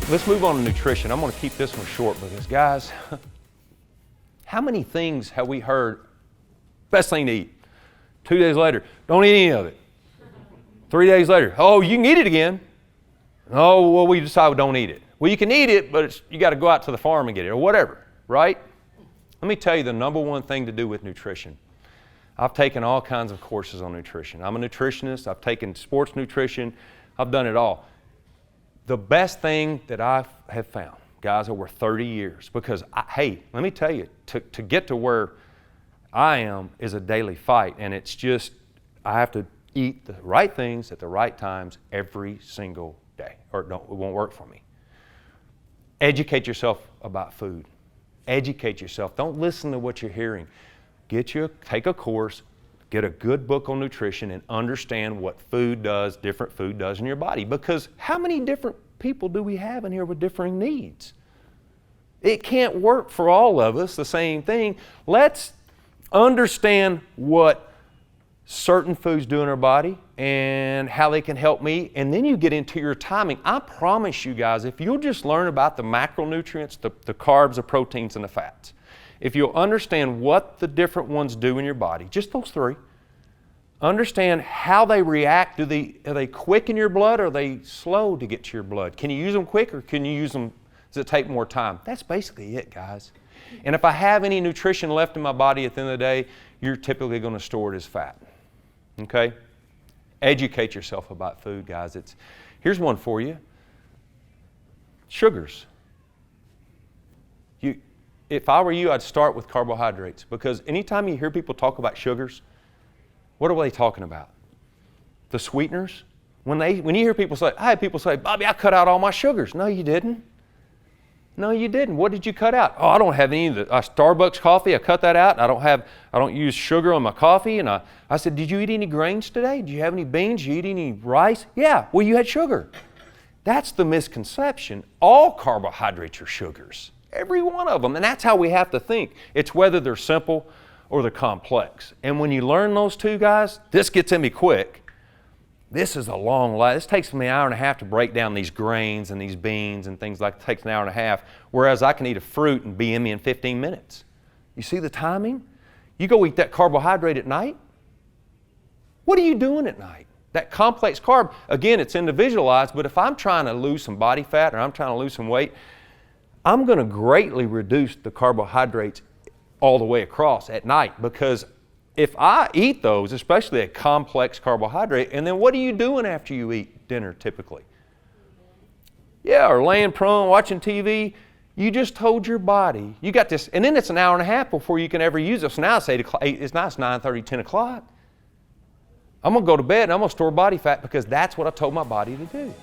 Let's move on to nutrition. I'm going to keep this one short because, guys, how many things have we heard, best thing to eat? 2 days later, don't eat any of it. 3 days later, oh, you can eat it again. Oh, well, we decided we don't eat it. Well, you can eat it, but you got to go out to the farm and get it or whatever, right? Let me tell you the number one thing to do with nutrition. I've taken all kinds of courses on nutrition. I'm a nutritionist. I've taken sports nutrition. I've done it all. The best thing that I have found, guys, over 30 years, because, hey, let me tell you, to get to where I am is a daily fight, and it's just, I have to eat the right things at the right times every single day, or it won't work for me. Educate yourself about food. Educate yourself. Don't listen to what you're hearing. Take a course, get a good book on nutrition, and understand what different food does in your body. Because how many different people do we have in here with differing needs? It can't work for all of us, the same thing. Let's understand what certain foods do in our body and how they can help me, and then you get into your timing. I promise you guys, if you'll just learn about the macronutrients, the carbs, the proteins, and the fats, if you'll understand what the different ones do in your body, just those three, understand how they react. Are they quick in your blood or are they slow to get to your blood? Can you use them quick or can you use them, does it take more time? That's basically it, guys. And if I have any nutrition left in my body at the end of the day, you're typically going to store it as fat. Okay? Educate yourself about food, guys. Here's one for you. Sugars. If I were you, I'd start with carbohydrates, because anytime you hear people talk about sugars, what are they talking about? The sweeteners? When you hear people say, I had people say, Bobby, I cut out all my sugars. No, you didn't. No, you didn't. What did you cut out? Oh, I don't have any of the Starbucks coffee. I cut that out. I don't use sugar on my coffee. And I said, did you eat any grains today? Did you have any beans? Did you eat any rice? Yeah, well, you had sugar. That's the misconception. All carbohydrates are sugars. Every one of them. And that's how we have to think. It's whether they're simple or they're complex. And when you learn those two, guys, this gets in me quick. This is a long life. This takes me an hour and a half to break down these grains and these beans and things like that. It takes an hour and a half, whereas I can eat a fruit and be in me in 15 minutes. You see the timing? You go eat that carbohydrate at night. What are you doing at night? That complex carb, again, it's individualized, but if I'm trying to lose some body fat or I'm trying to lose some weight, I'm going to greatly reduce the carbohydrates all the way across at night, because if I eat those, especially a complex carbohydrate, and then what are you doing after you eat dinner typically? Yeah, or laying prone, watching TV. You just told your body, you got this, and then it's an hour and a half before you can ever use it. So now it's 8 o'clock, it's 9:30, 10 o'clock. I'm going to go to bed and I'm going to store body fat because that's what I told my body to do.